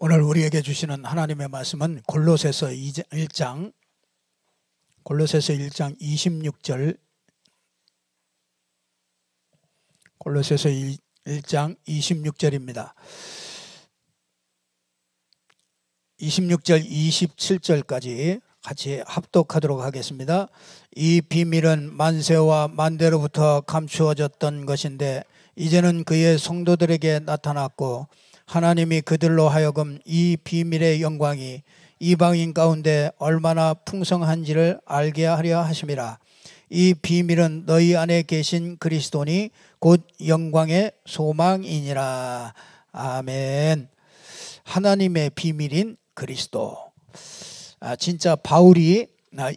오늘 우리에게 주시는 하나님의 말씀은 골로새서 1장 26절, 골로새서 1장 26절입니다. 26절 27절까지 같이 합독하도록 하겠습니다. 이 비밀은 만세와 만대로부터 감추어졌던 것인데 이제는 그의 성도들에게 나타났고 하나님이 그들로 하여금 이 비밀의 영광이 이방인 가운데 얼마나 풍성한지를 알게 하려 하심이라. 이 비밀은 너희 안에 계신 그리스도니 곧 영광의 소망이니라. 아멘. 하나님의 비밀인 그리스도. 진짜 바울이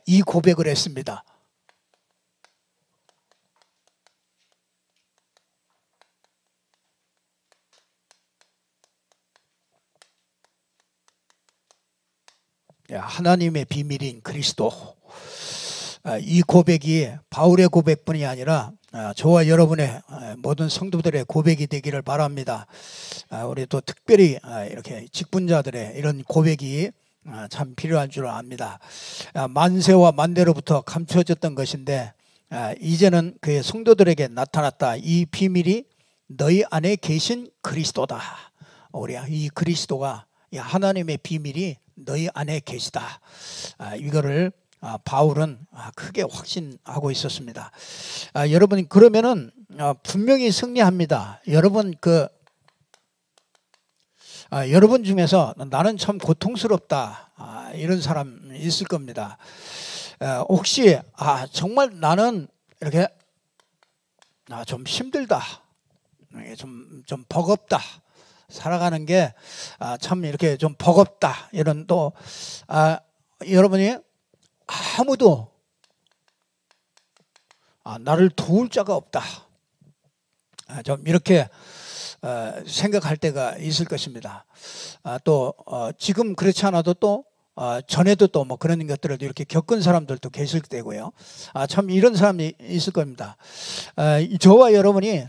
이 고백을 했습니다. 하나님의 비밀인 그리스도. 이 고백이 바울의 고백뿐이 아니라 저와 여러분의 모든 성도들의 고백이 되기를 바랍니다. 우리 또 특별히 이렇게 직분자들의 이런 고백이 참 필요한 줄 압니다. 만세와 만대로부터 감추어졌던 것인데 이제는 그의 성도들에게 나타났다. 이 비밀이 너희 안에 계신 그리스도다. 우리 이 그리스도가 하나님의 비밀이 너희 안에 계시다. 이거를 바울은 크게 확신하고 있었습니다. 여러분 그러면은 분명히 승리합니다. 여러분 여러분 중에서 나는 참 고통스럽다 이런 사람 있을 겁니다. 혹시 정말 나는 이렇게 좀 힘들다, 좀 버겁다, 살아가는 게 참 이렇게 좀 버겁다, 이런 또 여러분이 아무도 나를 도울 자가 없다, 좀 이렇게 생각할 때가 있을 것입니다. 또 지금 그렇지 않아도 또 전에도 또 뭐 그런 것들을 이렇게 겪은 사람들도 계실 때고요. 참 이런 사람이 있을 겁니다. 저와 여러분이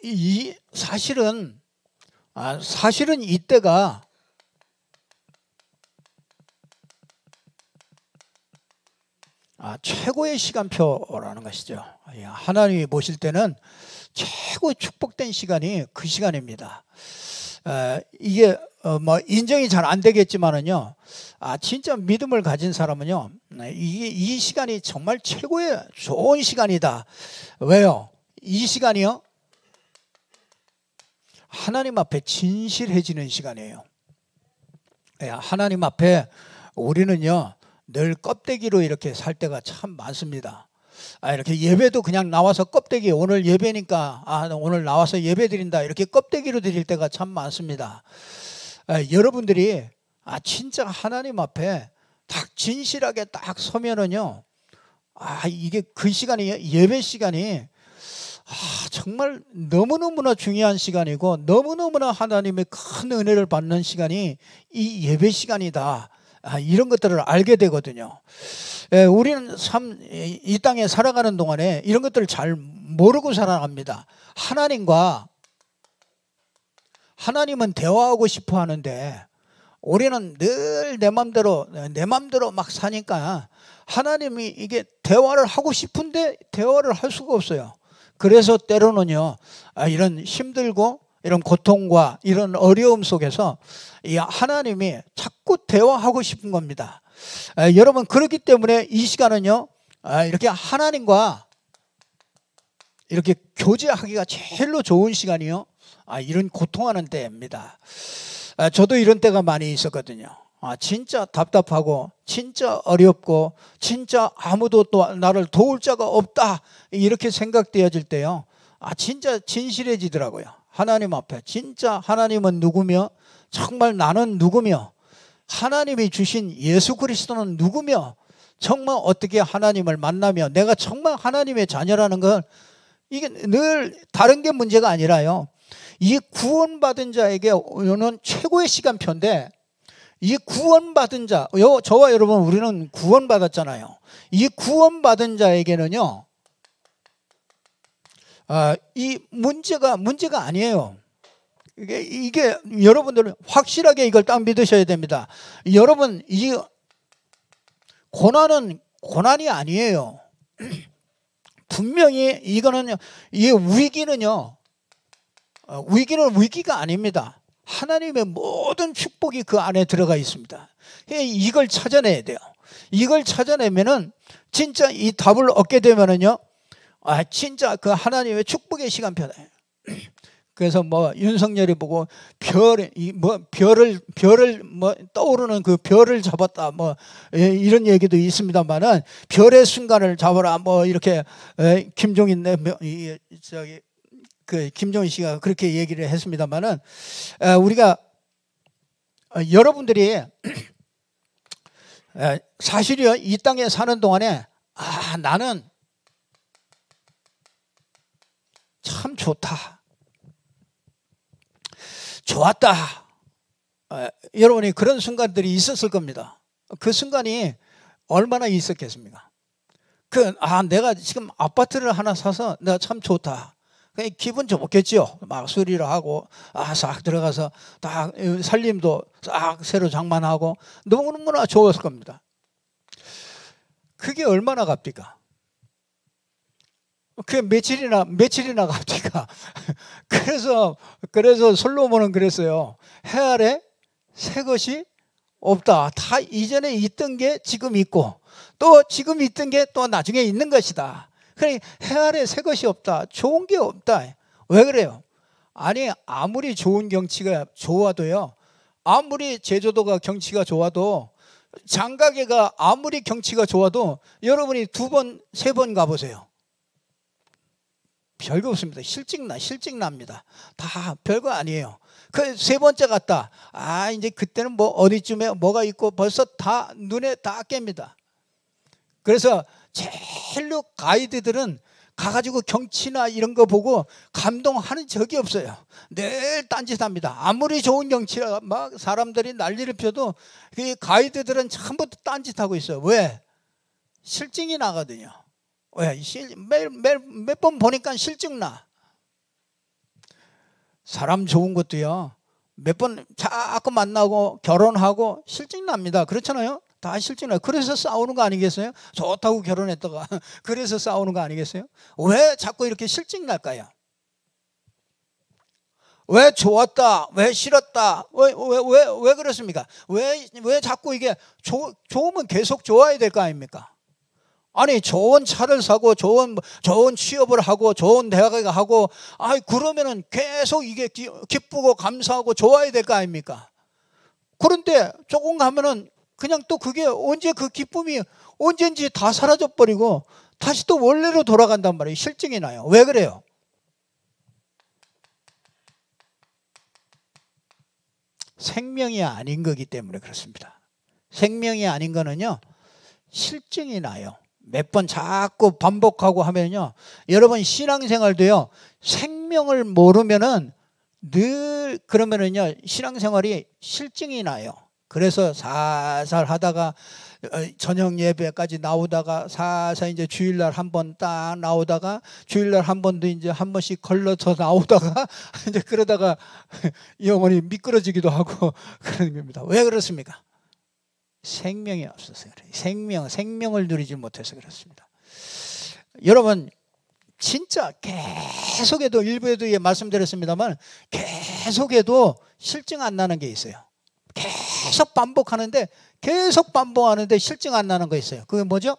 이 사실은 이때가 최고의 시간표라는 것이죠. 하나님이 보실 때는 최고 축복된 시간이 그 시간입니다. 이게 뭐 인정이 잘 안 되겠지만은요, 진짜 믿음을 가진 사람은요, 이 시간이 정말 최고의 좋은 시간이다. 왜요? 이 시간이요, 하나님 앞에 진실해지는 시간이에요. 하나님 앞에 우리는요 늘 껍데기로 이렇게 살 때가 참 많습니다. 이렇게 예배도 그냥 나와서 껍데기, 오늘 예배니까 오늘 나와서 예배 드린다, 이렇게 껍데기로 드릴 때가 참 많습니다. 여러분들이 진짜 하나님 앞에 딱 진실하게 딱 서면은요, 이게 그 시간이, 예배 시간이 정말 너무너무나 중요한 시간이고 너무너무나 하나님의 큰 은혜를 받는 시간이 이 예배 시간이다. 이런 것들을 알게 되거든요. 우리는 참 이 땅에 살아가는 동안에 이런 것들을 잘 모르고 살아갑니다. 하나님은 대화하고 싶어 하는데 우리는 늘 내 맘대로 막 사니까 하나님이 이게 대화를 하고 싶은데 대화를 할 수가 없어요. 그래서 때로는요, 이런 힘들고 이런 고통과 이런 어려움 속에서 이 하나님이 자꾸 대화하고 싶은 겁니다. 여러분 그렇기 때문에 이 시간은요, 이렇게 하나님과 이렇게 교제하기가 제일로 좋은 시간이요, 이런 고통하는 때입니다. 저도 이런 때가 많이 있었거든요. 진짜 답답하고 진짜 어렵고 진짜 아무도 또 나를 도울 자가 없다, 이렇게 생각되어질 때요, 진짜 진실해지더라고요. 하나님 앞에 진짜 하나님은 누구며, 정말 나는 누구며, 하나님이 주신 예수 그리스도는 누구며, 정말 어떻게 하나님을 만나며 내가 정말 하나님의 자녀라는 건 이게 늘 다른 게 문제가 아니라요, 이 구원받은 자에게 오는 최고의 시간표인데, 이 구원받은 자, 저와 여러분 우리는 구원받았잖아요. 이 구원받은 자에게는요, 이 문제가 아니에요. 이게 여러분들은 확실하게 이걸 딱 믿으셔야 됩니다. 여러분, 이 고난은 고난이 아니에요. 분명히 이거는요, 이 위기는요, 위기는 위기가 아닙니다. 하나님의 모든 축복이 그 안에 들어가 있습니다. 이걸 찾아내야 돼요. 이걸 찾아내면은 진짜 이 답을 얻게 되면은요, 진짜 그 하나님의 축복의 시간표다. 그래서 뭐 윤석열이 보고 별을 떠오르는 그 별을 잡았다 뭐 이런 얘기도 있습니다만은, 별의 순간을 잡아라 뭐 이렇게 김종인 김종인 씨가 그렇게 얘기를 했습니다만은, 우리가 여러분들이 사실이요, 이 땅에 사는 동안에 나는 참 좋았다. 여러분이 그런 순간들이 있었을 겁니다. 그 순간이 얼마나 있었겠습니까? 내가 지금 아파트를 하나 사서 내가 참 좋다. 기분 좋겠지요. 막 수리를 하고 싹 들어가서 딱 살림도 싹 새로 장만하고 너무너무나 좋았을 겁니다. 그게 얼마나 갑니까? 그게 며칠이나 갑니까? 그래서 솔로몬은 그랬어요. 해 아래 새 것이 없다. 다 이전에 있던 게 지금 있고 또 지금 있던 게 또 나중에 있는 것이다. 그러니 해 아래 새 것이 없다. 좋은 게 없다. 왜 그래요? 아니, 아무리 좋은 경치가 좋아도요, 아무리 제주도가 경치가 좋아도, 장가계가 아무리 경치가 좋아도 여러분이 2번, 3번 가보세요. 별거 없습니다. 실증납니다. 다 별거 아니에요. 그 3번째 갔다. 이제 그때는 뭐 어디쯤에 뭐가 있고 벌써 다 눈에 다 깹니다. 그래서 제일로 가이드들은 가가지고 경치나 이런 거 보고 감동하는 적이 없어요. 늘 딴짓합니다. 아무리 좋은 경치라 막 사람들이 난리를 펴도 그 가이드들은 전부 딴짓하고 있어요. 왜? 실증이 나거든요. 왜? 매일 몇 번 보니까 실증나. 사람 좋은 것도요, 몇 번 자꾸 만나고 결혼하고 실증납니다. 그렇잖아요? 다 실증나요. 그래서 싸우는 거 아니겠어요? 좋다고 결혼했다가 그래서 싸우는 거 아니겠어요? 왜 자꾸 이렇게 실증날까요? 왜 좋았다, 왜 싫었다, 왜 그렇습니까? 왜 자꾸 이게 좋으면 계속 좋아야 될 거 아닙니까? 아니, 좋은 차를 사고 좋은 취업을 하고 좋은 대학에 하고 그러면은 계속 이게 기쁘고 감사하고 좋아야 될 거 아닙니까? 그런데 조금 가면은 그냥 또 그게 언제 그 기쁨이 언젠지 다 사라져 버리고 다시 또 원래로 돌아간단 말이에요. 실증이 나요. 왜 그래요? 생명이 아닌 거기 때문에 그렇습니다. 생명이 아닌 거는요, 실증이 나요. 몇 번 자꾸 반복하고 하면요, 여러분 신앙생활도요, 생명을 모르면은 늘 그러면은요, 신앙생활이 실증이 나요. 그래서 살살 하다가 저녁 예배까지 나오다가 살살 이제 주일날 한 번 딱 나오다가 주일날 한 번도 이제 한 번씩 걸러서 나오다가 이제 그러다가 영혼이 미끄러지기도 하고 그런 겁니다. 왜 그렇습니까? 생명이 없어서 그래요. 생명을 누리지 못해서 그렇습니다. 여러분, 진짜 계속해도 일부에도 말씀드렸습니다만 계속해도 실증 안 나는 게 있어요. 계속 반복하는데 실증 안 나는 거 있어요. 그게 뭐죠?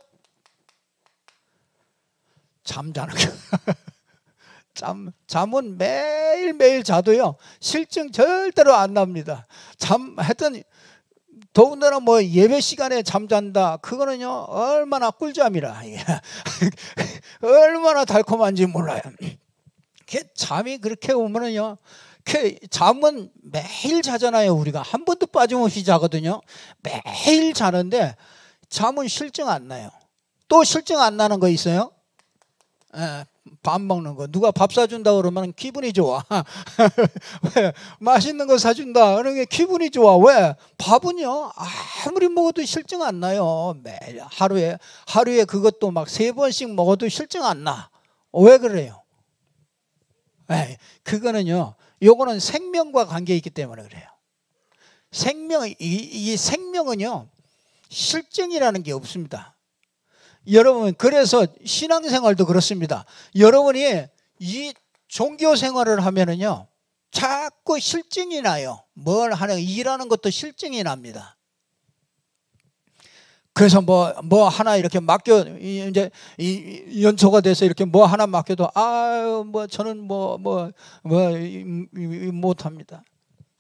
잠자는 거. 잠은 매일매일 자도요, 실증 절대로 안 납니다. 하여튼 더군다나 뭐 예배 시간에 잠잔다, 그거는요 얼마나 꿀잠이라 얼마나 달콤한지 몰라요. 잠이 그렇게 오면은요, 잠은 매일 자잖아요. 우리가 한 번도 빠짐없이 자거든요. 매일 자는데 잠은 실증 안 나요. 또 실증 안 나는 거 있어요? 밥 먹는 거. 누가 밥 사준다 그러면 기분이 좋아. 왜? 맛있는 거 사준다 그러면 기분이 좋아. 왜? 밥은요 아무리 먹어도 실증 안 나요. 매일 하루에 그것도 막 3번씩 먹어도 실증 안 나. 왜 그래요? 그거는요, 요거는 생명과 관계 있기 때문에 그래요. 이 생명은요, 실증이라는 게 없습니다. 여러분, 그래서 신앙생활도 그렇습니다. 여러분이 이 종교 생활을 하면은요, 자꾸 실증이 나요. 뭘 하는, 일하는 것도 실증이 납니다. 그래서 뭐 하나 이렇게 맡겨, 이제 연초가 돼서 이렇게 뭐 하나 맡겨도, 아유, 저는 못합니다.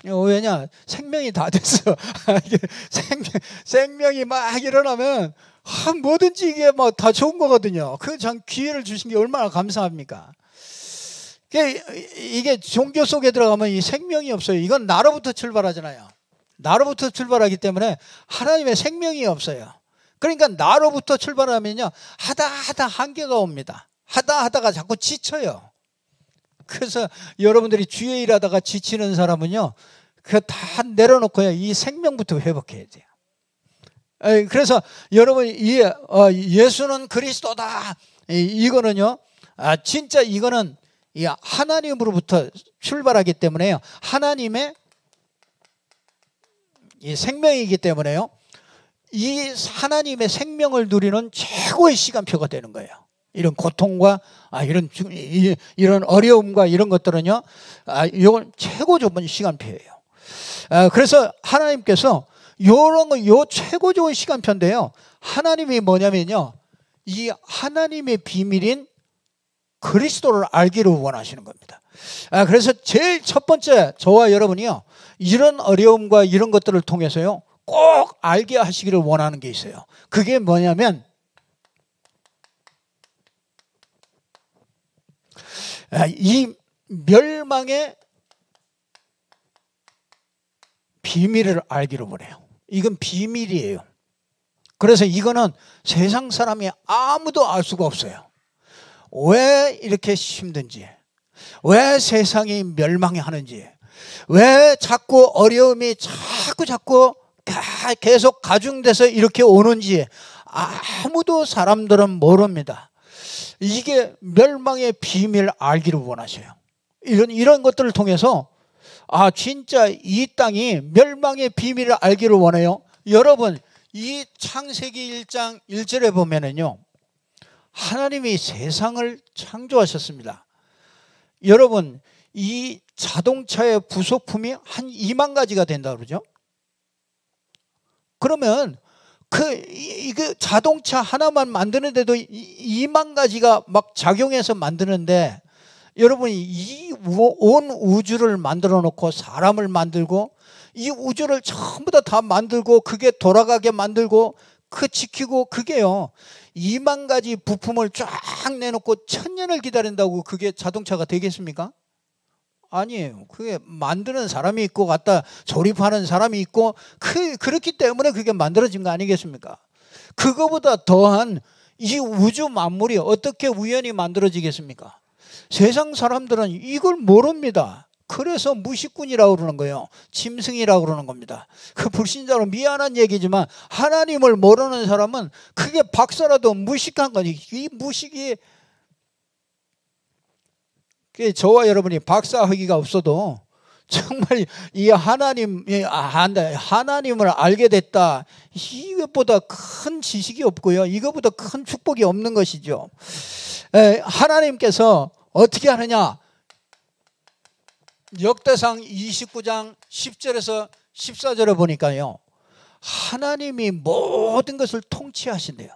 왜냐? 생명이 다 됐어. 생명이 막 일어나면, 뭐든지 이게 뭐 다 좋은 거거든요. 그 참 기회를 주신 게 얼마나 감사합니까? 이게 종교 속에 들어가면 이 생명이 없어요. 이건 나로부터 출발하잖아요. 나로부터 출발하기 때문에 하나님의 생명이 없어요. 그러니까 나로부터 출발하면요, 하다 한계가 옵니다. 하다가 자꾸 지쳐요. 그래서 여러분들이 주의 일하다가 지치는 사람은요, 그거 다 내려놓고요, 이 생명부터 회복해야 돼요. 그래서 여러분, 예수는 그리스도다, 이거는요, 진짜 이거는 하나님으로부터 출발하기 때문에요, 하나님의 이 생명이기 때문에요, 이 하나님의 생명을 누리는 최고의 시간표가 되는 거예요. 이런 고통과 이런 어려움과 이런 것들은요, 이건 최고 좋은 시간표예요. 그래서 하나님께서 요 최고 좋은 시간표인데요, 하나님이 뭐냐면요, 이 하나님의 비밀인 그리스도를 알기를 원하시는 겁니다. 그래서 제일 첫 번째, 저와 여러분이요, 이런 어려움과 이런 것들을 통해서요, 꼭 알게 하시기를 원하는 게 있어요. 그게 뭐냐면, 이 멸망의 비밀을 알기를 원해요. 이건 비밀이에요. 그래서 이거는 세상 사람이 아무도 알 수가 없어요. 왜 이렇게 힘든지, 왜 세상이 멸망하는지, 왜 자꾸 어려움이 자꾸 계속 가중돼서 이렇게 오는지 아무도 사람들은 모릅니다. 이게 멸망의 비밀을 알기를 원하셔요. 이런 것들을 통해서 진짜 이 땅이 멸망의 비밀을 알기를 원해요. 여러분, 이 창세기 1장 1절에 보면은요, 하나님이 세상을 창조하셨습니다. 여러분, 이 자동차의 부속품이 한 2만 가지가 된다 그러죠. 그러면 그 자동차 하나만 만드는데도 2만 가지가 막 작용해서 만드는데, 여러분이 이 온 우주를 만들어 놓고 사람을 만들고 이 우주를 전부 다 만들고 그게 돌아가게 만들고 지키고, 그게요 2만 가지 부품을 쫙 내놓고 1000년을 기다린다고 그게 자동차가 되겠습니까? 아니에요. 그게 만드는 사람이 있고 갖다 조립하는 사람이 있고, 그렇기 때문에 그게 만들어진 거 아니겠습니까? 그거보다 더한 이 우주 만물이 어떻게 우연히 만들어지겠습니까? 세상 사람들은 이걸 모릅니다. 그래서 무식꾼이라고 그러는 거예요. 짐승이라고 그러는 겁니다. 그 불신자로 미안한 얘기지만, 하나님을 모르는 사람은 그게 박사라도 무식한 거니. 이 무식이, 저와 여러분이 박사 학위가 없어도 정말 이 하나님을 알게 됐다, 이것보다 큰 지식이 없고요, 이것보다 큰 축복이 없는 것이죠. 하나님께서 어떻게 하느냐, 역대상 29장 10절에서 14절에 보니까요, 하나님이 모든 것을 통치하신대요.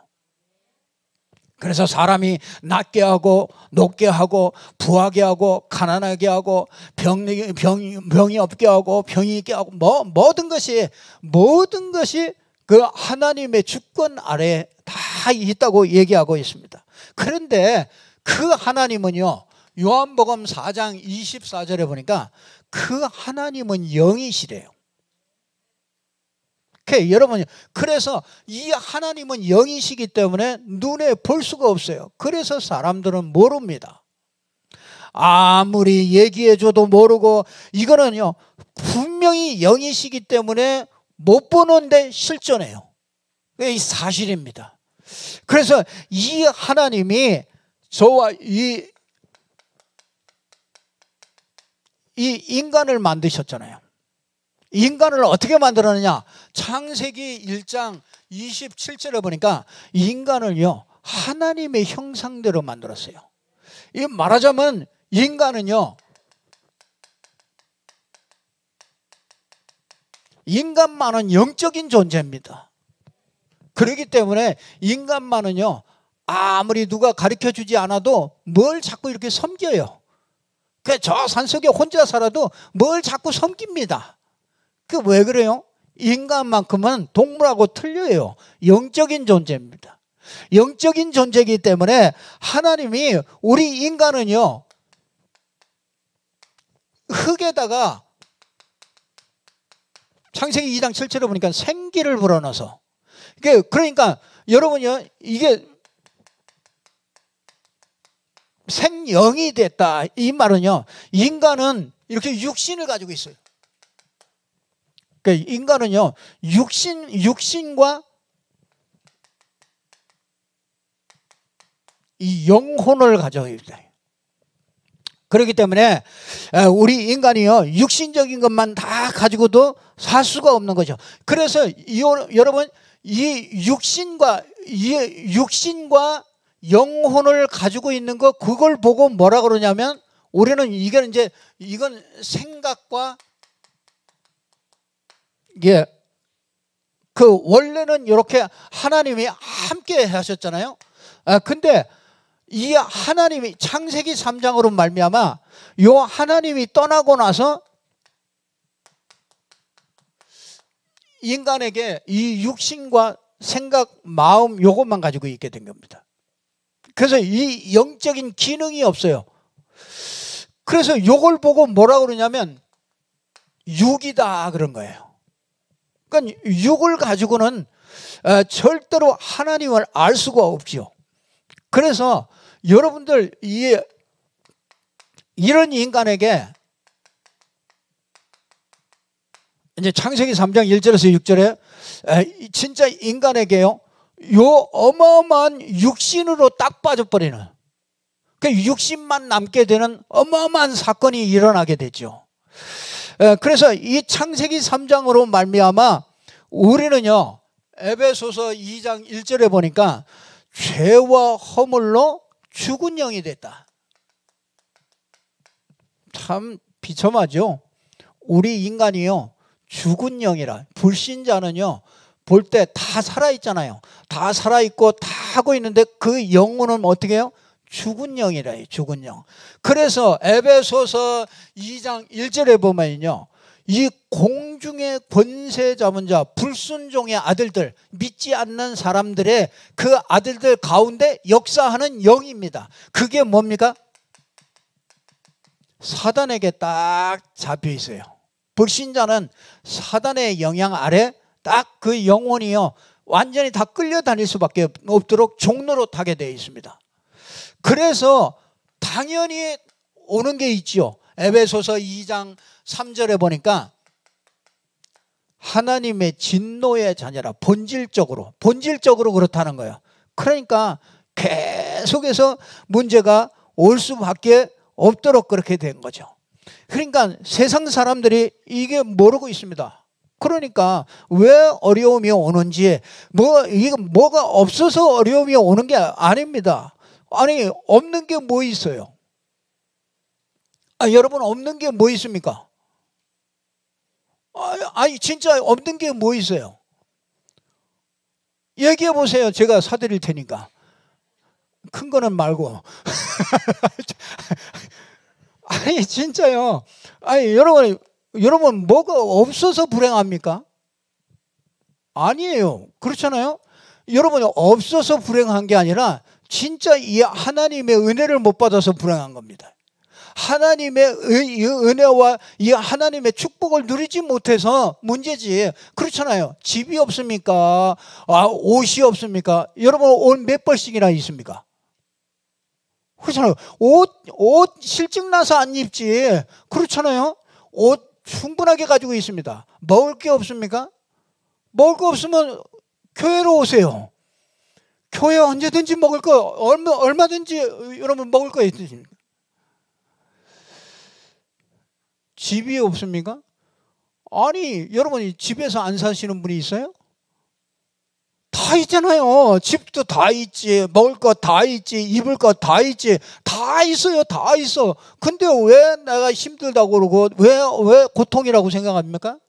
그래서 사람이 낮게 하고 높게 하고 부하게 하고 가난하게 하고 병이 없게 하고 병이 있게 하고, 모든 것이 그 하나님의 주권 아래에 다 있다고 얘기하고 있습니다. 그런데 그 하나님은요, 요한복음 4장 24절에 보니까 그 하나님은 영이시래요. 여러분, 그래서 이 하나님은 영이시기 때문에 눈에 볼 수가 없어요. 그래서 사람들은 모릅니다. 아무리 얘기해줘도 모르고, 이거는요 분명히 영이시기 때문에 못 보는데 실존해요. 이 사실입니다. 그래서 이 하나님이 저와 이 인간을 만드셨잖아요. 인간을 어떻게 만들었느냐? 창세기 1장 27절에 보니까 인간을요 하나님의 형상대로 만들었어요. 이 말하자면 인간은요 인간만은 영적인 존재입니다. 그렇기 때문에 인간만은요 아무리 누가 가르쳐주지 않아도 뭘 자꾸 이렇게 섬겨요. 저 산속에 혼자 살아도 뭘 자꾸 섬깁니다. 그 왜 그래요? 인간만큼은 동물하고 틀려요. 영적인 존재입니다. 영적인 존재이기 때문에 하나님이 우리 인간은요 흙에다가 창세기 2장 7절에 보니까 생기를 불어넣어서 그러니까 여러분요 이게 생영이 됐다 이 말은요 인간은 이렇게 육신을 가지고 있어요. 그러니까 인간은요 육신과 이 영혼을 가지고 있다. 그렇기 때문에 우리 인간이요 육신적인 것만 다 가지고도 살 수가 없는 거죠. 그래서 여러분 이 육신과 영혼을 가지고 있는 거 그걸 보고 뭐라 그러냐면 우리는 이건 생각과 그 원래는 이렇게 하나님이 함께 하셨잖아요. 근데 이 하나님이 창세기 3장으로 말미암아 요 하나님이 떠나고 나서 인간에게 이 육신과 생각, 마음 요것만 가지고 있게 된 겁니다. 그래서 이 영적인 기능이 없어요. 그래서 요걸 보고 뭐라 그러냐면 육이다 그런 거예요. 그러니까 육을 가지고는 절대로 하나님을 알 수가 없지요. 그래서 여러분들 이런 인간에게 이제 창세기 3장 1절에서 6절에 진짜 인간에게요 요 어마어마한 육신으로 딱 빠져버리는 그 육신만 남게 되는 어마어마한 사건이 일어나게 되죠. 그래서 이 창세기 3장으로 말미암아 우리는요 에베소서 2장 1절에 보니까 죄와 허물로 죽은 영이 됐다. 참 비참하죠. 우리 인간이요 죽은 영이라 불신자는요 볼 때 다 살아있잖아요. 다 살아있고 다 하고 있는데 그 영혼은 어떻게 해요? 죽은 영이라 죽은 영. 그래서 에베소서 2장 1절에 보면요 이 공중의 권세 잡은 자 불순종의 아들들 믿지 않는 사람들의 그 아들들 가운데 역사하는 영입니다. 그게 뭡니까? 사단에게 딱 잡혀 있어요. 불신자는 사단의 영향 아래 딱 그 영혼이요 완전히 다 끌려다닐 수밖에 없도록 종로로 타게 되어 있습니다. 그래서 당연히 오는 게 있죠. 에베소서 2장 3절에 보니까 하나님의 진노의 자녀라 본질적으로 그렇다는 거예요. 그러니까 계속해서 문제가 올 수밖에 없도록 그렇게 된 거죠. 그러니까 세상 사람들이 이게 모르고 있습니다. 그러니까 왜 어려움이 오는지 이게 뭐가 없어서 어려움이 오는 게 아닙니다. 아니 없는 게 뭐 있어요? 여러분 없는 게 뭐 있습니까? 아니 진짜 없는 게 뭐 있어요? 얘기해 보세요. 제가 사드릴 테니까. 큰 거는 말고. 아니 진짜요. 아니 여러분 뭐가 없어서 불행합니까? 아니에요. 그렇잖아요. 여러분이 없어서 불행한 게 아니라 진짜 이 하나님의 은혜를 못 받아서 불행한 겁니다. 하나님의 은혜와 이 하나님의 축복을 누리지 못해서 문제지. 그렇잖아요. 집이 없습니까? 옷이 없습니까? 여러분 옷 몇 벌씩이나 있습니까? 그렇잖아요. 옷 실증 나서 안 입지. 그렇잖아요. 옷 충분하게 가지고 있습니다. 먹을 게 없습니까? 먹을 거 없으면 교회로 오세요. 교회 언제든지 먹을 거 얼마든지 여러분 먹을 거 있으십니까? 집이 없습니까? 아니 여러분이 집에서 안 사시는 분이 있어요? 다 있잖아요. 집도 다 있지, 먹을 것 다 있지, 입을 것 다 있지, 다 있어요. 다 있어. 근데 왜 내가 힘들다고 그러고 왜 고통이라고 생각합니까?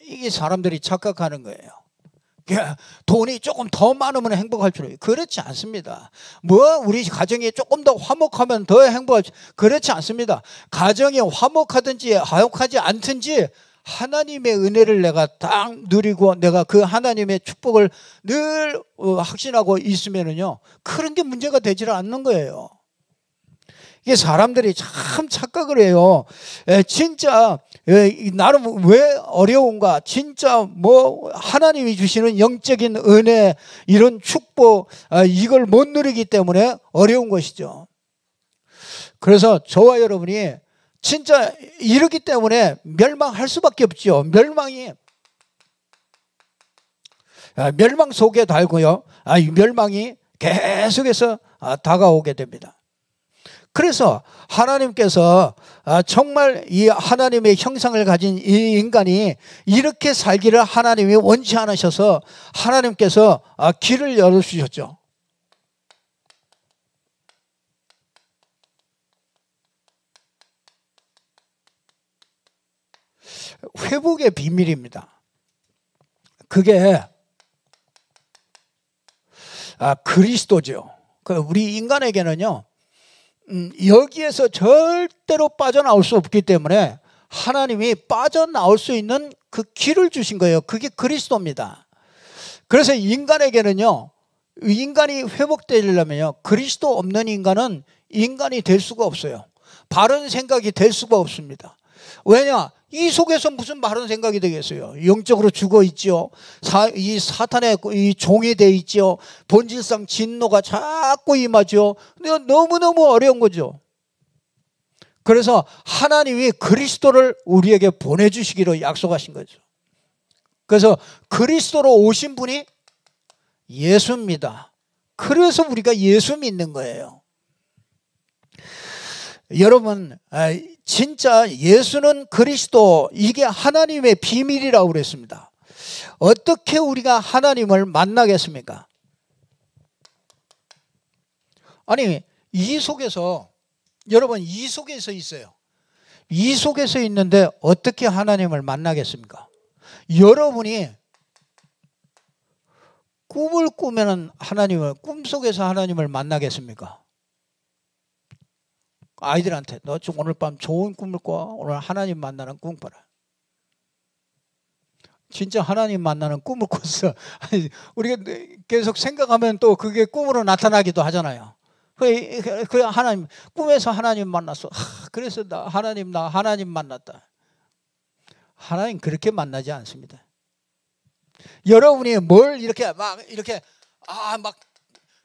이게 사람들이 착각하는 거예요. 돈이 조금 더 많으면 행복할 줄 알아요. 그렇지 않습니다. 뭐 우리 가정이 조금 더 화목하면 더 행복할 줄, 그렇지 않습니다. 가정이 화목하든지 화목하지 않든지 하나님의 은혜를 내가 딱 누리고 내가 그 하나님의 축복을 늘 확신하고 있으면은요, 그런 게 문제가 되질 않는 거예요. 이게 사람들이 참 착각을 해요. 진짜 나는 왜 어려운가? 진짜 뭐 하나님이 주시는 영적인 은혜, 이런 축복, 이걸 못 누리기 때문에 어려운 것이죠. 그래서 저와 여러분이 진짜 이렇기 때문에 멸망할 수밖에 없죠. 멸망 속에 달고요. 멸망이 계속해서 다가오게 됩니다. 그래서 하나님께서 정말 이 하나님의 형상을 가진 이 인간이 이렇게 살기를 하나님이 원치 않으셔서 하나님께서 길을 열어주셨죠. 회복의 비밀입니다. 그게 그리스도죠. 우리 인간에게는요, 여기에서 절대로 빠져나올 수 없기 때문에 하나님이 빠져나올 수 있는 그 길을 주신 거예요. 그게 그리스도입니다. 그래서 인간에게는요, 인간이 회복되려면요, 그리스도 없는 인간은 인간이 될 수가 없어요. 바른 생각이 될 수가 없습니다. 왜냐? 이 속에서 무슨 바른 생각이 되겠어요? 영적으로 죽어 있죠. 이 사탄의 이 종이 돼 있죠. 본질상 진노가 자꾸 임하죠. 근데 너무너무 어려운 거죠. 그래서 하나님이 그리스도를 우리에게 보내주시기로 약속하신 거죠. 그래서 그리스도로 오신 분이 예수입니다. 그래서 우리가 예수 믿는 거예요. 여러분, 진짜 예수는 그리스도, 이게 하나님의 비밀이라고 그랬습니다. 어떻게 우리가 하나님을 만나겠습니까? 아니, 이 속에서, 여러분, 이 속에서 있어요. 이 속에서 있는데 어떻게 하나님을 만나겠습니까? 여러분이 꿈을 꾸면 꿈속에서 하나님을 만나겠습니까? 아이들한테 너 오늘 밤 좋은 꿈을 꿔. 오늘 하나님 만나는 꿈 꿔라. 진짜 하나님 만나는 꿈을 꿨어. 우리가 계속 생각하면 또 그게 꿈으로 나타나기도 하잖아요. 그 하나님, 꿈에서 하나님 만났어. 그래서 나 하나님 만났다. 하나님 그렇게 만나지 않습니다. 여러분이 뭘 이렇게 막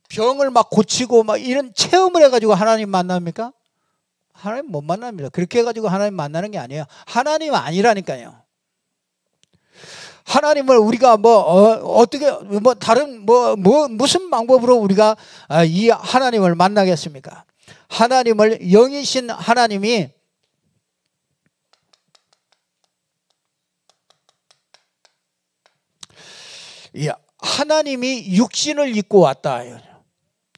병을 막 고치고 막 이런 체험을 해가지고 하나님 만납니까? 하나님 못 만납니다. 그렇게 해가지고 하나님 만나는 게 아니에요. 하나님 아니라니까요. 하나님을 우리가 어떻게 다른 무슨 방법으로 우리가 이 하나님을 만나겠습니까? 하나님을, 영이신 하나님이 육신을 입고 왔다.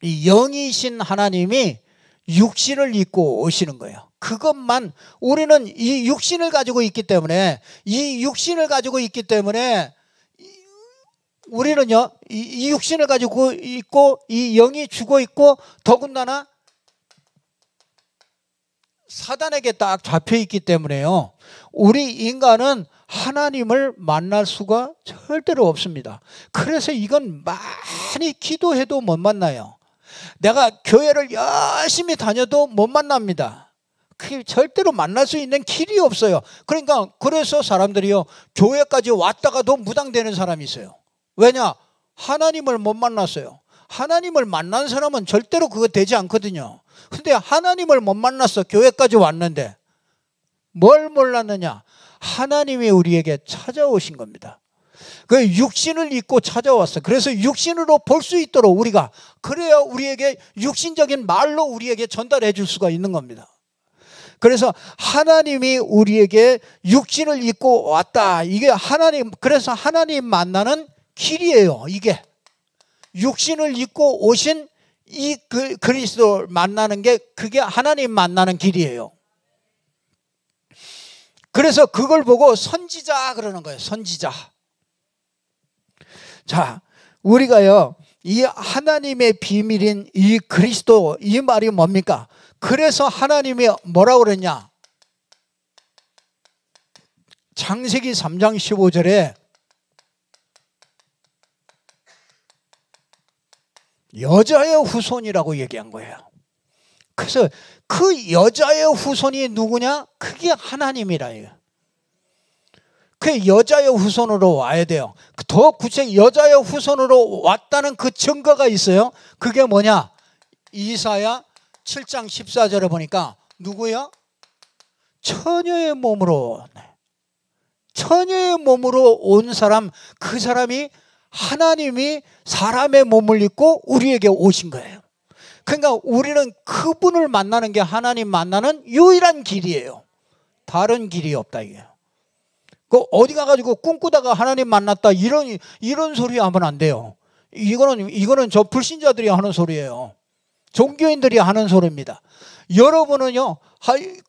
이 영이신 하나님이 육신을 입고 오시는 거예요. 그것만, 우리는 이 육신을 가지고 있기 때문에 우리는요, 이 육신을 가지고 있고 이 영이 죽어 있고 더군다나 사단에게 딱 잡혀 있기 때문에요, 우리 인간은 하나님을 만날 수가 절대로 없습니다. 그래서 이건 많이 기도해도 못 만나요. 내가 교회를 열심히 다녀도 못 만납니다. 그게 절대로 만날 수 있는 길이 없어요. 그래서 사람들이요, 교회까지 왔다가도 무당되는 사람이 있어요. 왜냐? 하나님을 못 만났어요. 하나님을 만난 사람은 절대로 그거 되지 않거든요. 근데 하나님을 못 만났어. 교회까지 왔는데 뭘 몰랐느냐? 하나님이 우리에게 찾아오신 겁니다. 그 육신을 입고 찾아왔어. 그래서 육신으로 볼 수 있도록 그래야 우리에게 육신적인 말로 우리에게 전달해 줄 수가 있는 겁니다. 그래서 하나님이 우리에게 육신을 입고 왔다. 이게 하나님, 그래서 하나님 만나는 길이에요. 이게 육신을 입고 오신 이 그리스도를 만나는 게, 그게 하나님 만나는 길이에요. 그래서 그걸 보고 선지자 그러는 거예요. 선지자. 자, 우리가요, 이 하나님의 비밀인 이 그리스도, 이 말이 뭡니까? 그래서 하나님이 뭐라고 그랬냐? 창세기 3장 15절에 여자의 후손이라고 얘기한 거예요. 그래서 그 여자의 후손이 누구냐? 그게 하나님이라 해요. 그 여자의 후손으로 와야 돼요. 더 구체적으로 여자의 후손으로 왔다는 그 증거가 있어요. 그게 뭐냐? 이사야 7장 14절에 보니까 누구야? 처녀의 몸으로, 처녀의 몸으로 온 사람, 그 사람이 하나님이 사람의 몸을 입고 우리에게 오신 거예요. 그러니까 우리는 그분을 만나는 게 하나님 만나는 유일한 길이에요. 다른 길이 없다 이게. 그 어디 가가지고 꿈꾸다가 하나님 만났다 이런 소리 하면 안 돼요. 이거는 저 불신자들이 하는 소리예요. 종교인들이 하는 소리입니다. 여러분은요,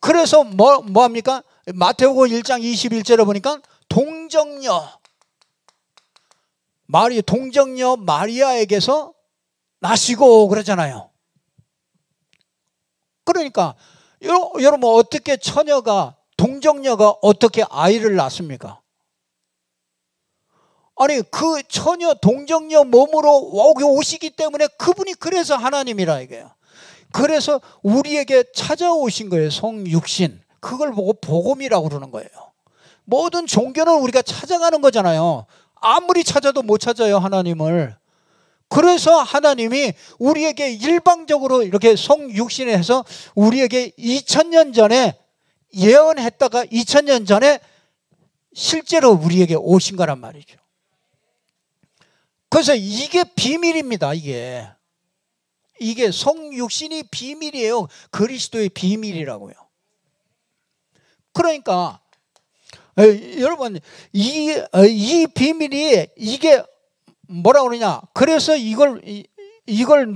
그래서 뭐 합니까? 마태복음 1장 21절에 보니까 동정녀 마리아에게서 나시고 그러잖아요. 그러니까 여러분, 어떻게 동정녀가 어떻게 아이를 낳습니까? 아니, 그 처녀 동정녀 몸으로 오시기 때문에 그분이 그래서 하나님이라 이거예요. 그래서 우리에게 찾아오신 거예요. 성육신. 그걸 보고 복음이라고 그러는 거예요. 모든 종교는 우리가 찾아가는 거잖아요. 아무리 찾아도 못 찾아요, 하나님을. 그래서 하나님이 우리에게 일방적으로 이렇게 성육신을 해서 우리에게 2000년 전에 예언했다가 2000년 전에 실제로 우리에게 오신 거란 말이죠. 그래서 이게 비밀입니다. 이게 성육신이 비밀이에요. 그리스도의 비밀이라고요. 그러니까 여러분, 이 비밀이, 이게 뭐라고 그러냐? 그래서 이걸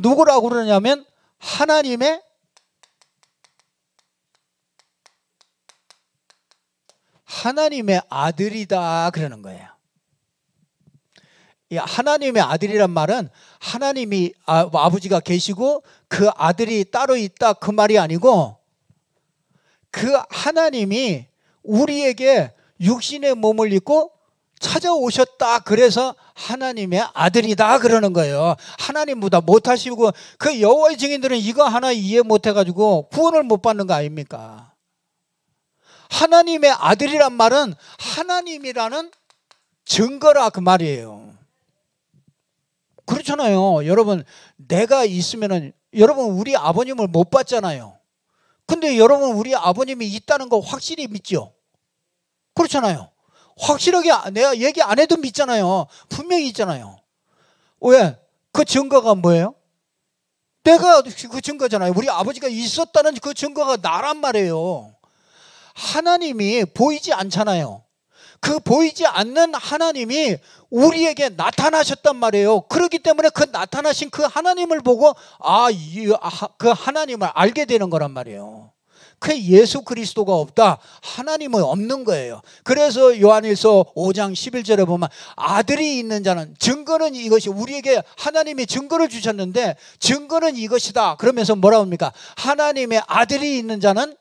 누구라고 그러냐면 하나님의 아들이다 그러는 거예요. 이 하나님의 아들이란 말은 하나님이 아버지가 계시고 그 아들이 따로 있다 그 말이 아니고, 그 하나님이 우리에게 육신의 몸을 입고 찾아오셨다. 그래서 하나님의 아들이다 그러는 거예요. 하나님보다 못하시고, 그 여호와의 증인들은 이거 하나 이해 못해가지고 구원을 못 받는 거 아닙니까? 하나님의 아들이란 말은 하나님이라는 증거라 그 말이에요. 그렇잖아요. 여러분, 내가 있으면은, 여러분 우리 아버님을 못 봤잖아요. 근데 여러분 우리 아버님이 있다는 거 확실히 믿죠? 그렇잖아요. 확실하게 내가 얘기 안 해도 믿잖아요. 분명히 있잖아요. 왜? 그 증거가 뭐예요? 내가 그 증거잖아요. 우리 아버지가 있었다는 그 증거가 나란 말이에요. 하나님이 보이지 않잖아요. 그 보이지 않는 하나님이 우리에게 나타나셨단 말이에요. 그렇기 때문에 그 나타나신 그 하나님을 보고 그 하나님을 알게 되는 거란 말이에요. 그 예수 그리스도가 없다, 하나님은 없는 거예요. 그래서 요한일서 5장 11절에 보면 아들이 있는 자는, 증거는 이것이, 우리에게 하나님이 증거를 주셨는데 증거는 이것이다 그러면서 뭐라고 합니까? 하나님의 아들이 있는 자는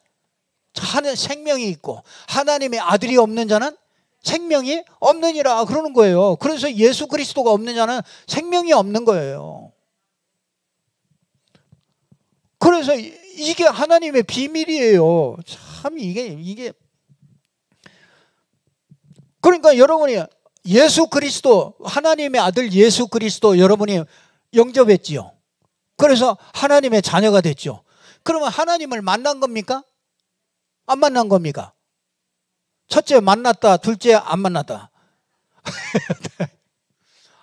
생명이 있고 하나님의 아들이 없는 자는 생명이 없느니라 그러는 거예요. 그래서 예수 그리스도가 없는 자는 생명이 없는 거예요. 그래서 이게 하나님의 비밀이에요. 참 이게 그러니까 여러분이 예수 그리스도, 하나님의 아들 예수 그리스도 여러분이 영접했지요. 그래서 하나님의 자녀가 됐죠. 그러면 하나님을 만난 겁니까? 안 만난 겁니까? 첫째 만났다, 둘째 안 만났다.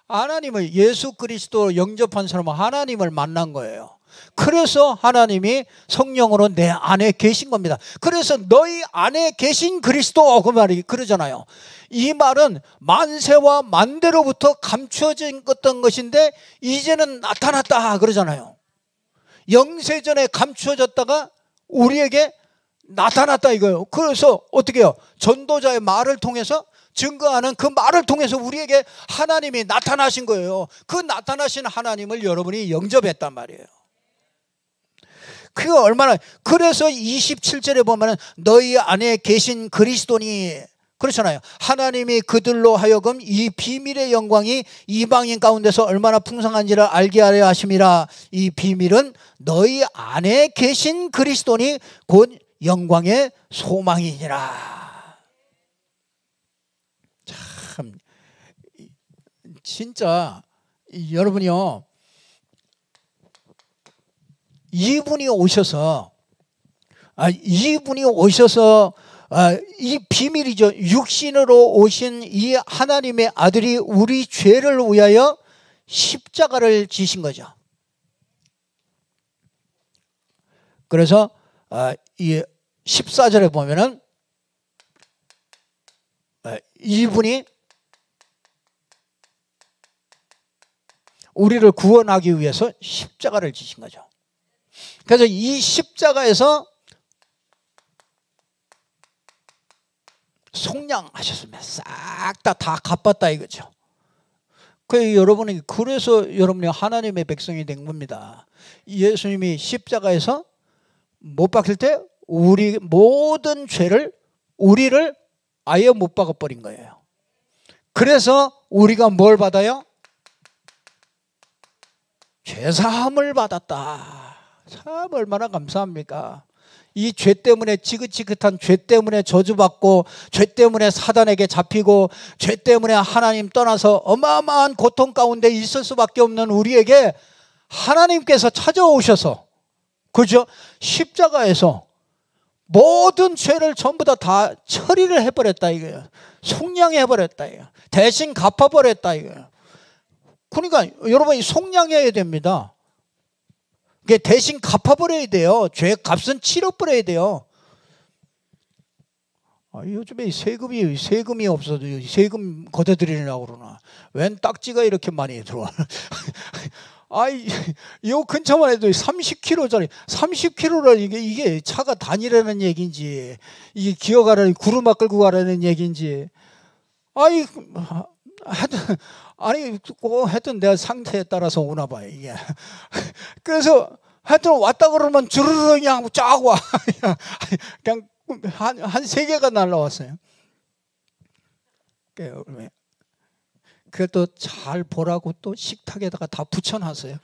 하나님을, 예수 그리스도 영접한 사람은 하나님을 만난 거예요. 그래서 하나님이 성령으로 내 안에 계신 겁니다. 그래서 너희 안에 계신 그리스도 그 말이 그러잖아요. 이 말은 만세와 만대로부터 감추어진 어떤 것인데 이제는 나타났다 그러잖아요. 영세전에 감추어졌다가 우리에게 나타났다 이거예요. 그래서 어떻게 해요? 전도자의 말을 통해서 증거하는 그 말을 통해서 우리에게 하나님이 나타나신 거예요. 그 나타나신 하나님을 여러분이 영접했단 말이에요. 그거 얼마나, 그래서 27절에 보면은 너희 안에 계신 그리스도니 그렇잖아요. 하나님이 그들로 하여금 이 비밀의 영광이 이방인 가운데서 얼마나 풍성한지를 알게 하려 하심이라. 이 비밀은 너희 안에 계신 그리스도니 곧 영광의 소망이니라. 참 진짜 여러분이요, 이분이 오셔서 이 비밀이죠. 육신으로 오신 이 하나님의 아들이 우리 죄를 위하여 십자가를 지신 거죠. 그래서 이 14절에 보면은 이분이 우리를 구원하기 위해서 십자가를 지신 거죠. 그래서 이 십자가에서 속량하셨습니다. 싹 다 갚았다 이거죠. 그래서 여러분이 하나님의 백성이 된 겁니다. 예수님이 십자가에서 못 박힐 때 우리 모든 죄를, 우리를 아예 못 박아버린 거예요. 그래서 우리가 뭘 받아요? 죄사함을 받았다. 참 얼마나 감사합니까? 이 죄 때문에, 지긋지긋한 죄 때문에 저주받고, 죄 때문에 사단에게 잡히고, 죄 때문에 하나님 떠나서 어마어마한 고통 가운데 있을 수밖에 없는 우리에게 하나님께서 찾아오셔서, 그죠? 십자가에서 모든 죄를 전부 다 처리를 해버렸다 이거예요. 속량해버렸다 이거예요. 대신 갚아버렸다 이거예요. 그러니까 여러분이 속량해야 됩니다. 이게 대신 갚아버려야 돼요. 죄 값은 치러버려야 돼요. 요즘에 세금이 없어도 세금 걷어들이려고 그러나 웬 딱지가 이렇게 많이 들어와. 요 근처만 해도 30km짜리 30km를 이게 차가 다니라는 얘기인지, 이게 기어가라는, 구르마 끌고 가라는 얘기인지, 하여튼 내가 상태에 따라서 오나 봐요 이게. 그래서 하여튼 왔다 그러면 주르르 그냥 쫙 와. 그냥 한 3개가 날라왔어요. 그것도 잘 보라고 또 식탁에다가 다 붙여놨어요.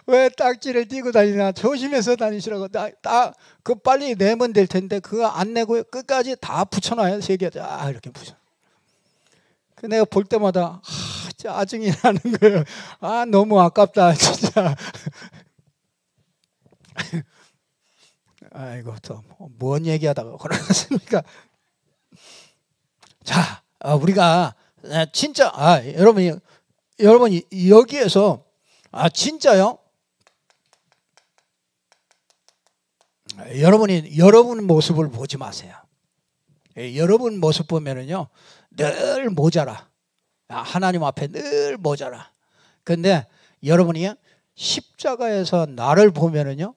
왜 딱지를 띄고 다니나, 조심해서 다니시라고. 그 빨리 내면 될 텐데 그거 안 내고 끝까지 다 붙여놔요. 3개 다 이렇게 붙여. 그 내가 볼 때마다 짜증이 나는 거예요. 너무 아깝다 진짜. 아이고 또 뭔 얘기하다가 그러겠습니까? 자, 우리가 진짜 여러분이 여기에서 진짜요? 여러분 모습을 보지 마세요. 여러분 모습 보면은요 늘 모자라. 하나님 앞에 늘 모자라. 근데 여러분이 십자가에서 나를 보면은요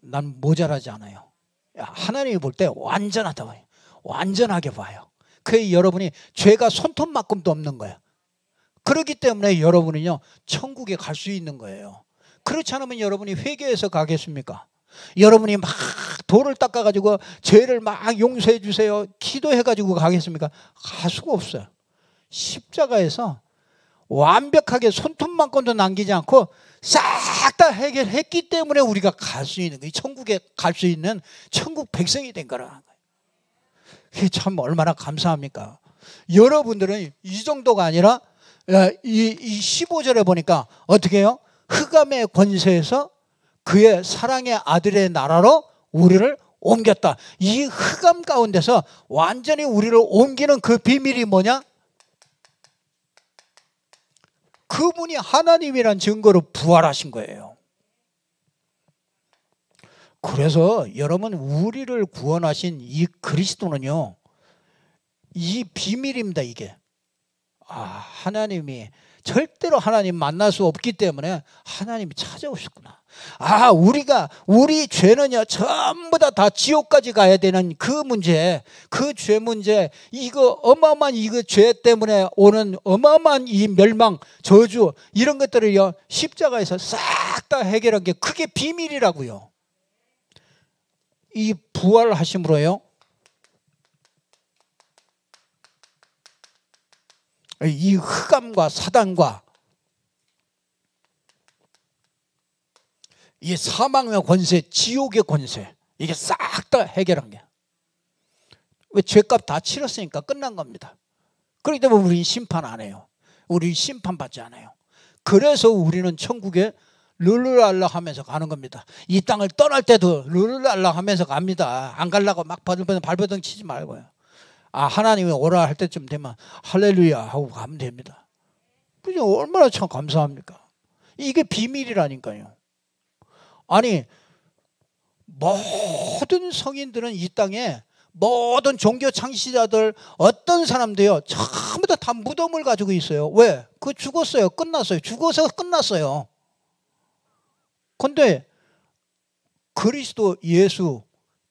난 모자라지 않아요. 하나님이 볼 때 완전하다고 해요. 완전하게 봐요. 그 여러분이 죄가 손톱만큼도 없는 거예요. 그렇기 때문에 여러분은요 천국에 갈 수 있는 거예요. 그렇지 않으면 여러분이 회개해서 가겠습니까? 여러분이 막 돌을 닦아가지고 죄를 막 용서해 주세요 기도해가지고 가겠습니까? 갈 수가 없어요. 십자가에서 완벽하게 손톱만큼도 남기지 않고 싹 다 해결했기 때문에 우리가 갈 수 있는 거예요. 천국에 갈 수 있는 천국 백성이 된 거라는 거예요. 그게 참 얼마나 감사합니까? 여러분들은 이 정도가 아니라 이 15절에 보니까 어떻게 해요? 흑암의 권세에서 그의 사랑의 아들의 나라로 우리를 옮겼다. 이 흑암 가운데서 완전히 우리를 옮기는 그 비밀이 뭐냐? 그분이 하나님이란 증거로 부활하신 거예요. 그래서 여러분, 우리를 구원하신 이 그리스도는요, 이 비밀입니다. 이게 하나님이 절대로 하나님 만날 수 없기 때문에 하나님이 찾아오셨구나. 우리 죄는요 전부 다 지옥까지 가야 되는 그 문제, 그 죄 문제, 이거 어마어마한 이거 죄 때문에 오는 어마어마한 이 멸망, 저주, 이런 것들을요 십자가에서 싹 다 해결한 게 그게 비밀이라고요. 이 부활하심으로요 이 흑암과 사단과 이 사망의 권세, 지옥의 권세, 이게 싹 다 해결한 게. 왜? 죄값 다 치렀으니까 끝난 겁니다. 그렇기 때문에 우리 심판 안 해요. 우리 심판받지 않아요. 그래서 우리는 천국에 룰루랄라 하면서 가는 겁니다. 이 땅을 떠날 때도 룰루랄라 하면서 갑니다. 안 가려고 막 발버둥 치지 말고요. 하나님이 오라 할 때쯤 되면 할렐루야 하고 가면 됩니다. 그죠? 얼마나 참 감사합니까? 이게 비밀이라니까요. 아니, 모든 성인들은 이 땅에 모든 종교 창시자들 어떤 사람도요 전부 다 무덤을 가지고 있어요. 왜? 그 죽었어요. 끝났어요. 죽어서 끝났어요. 근데 그리스도 예수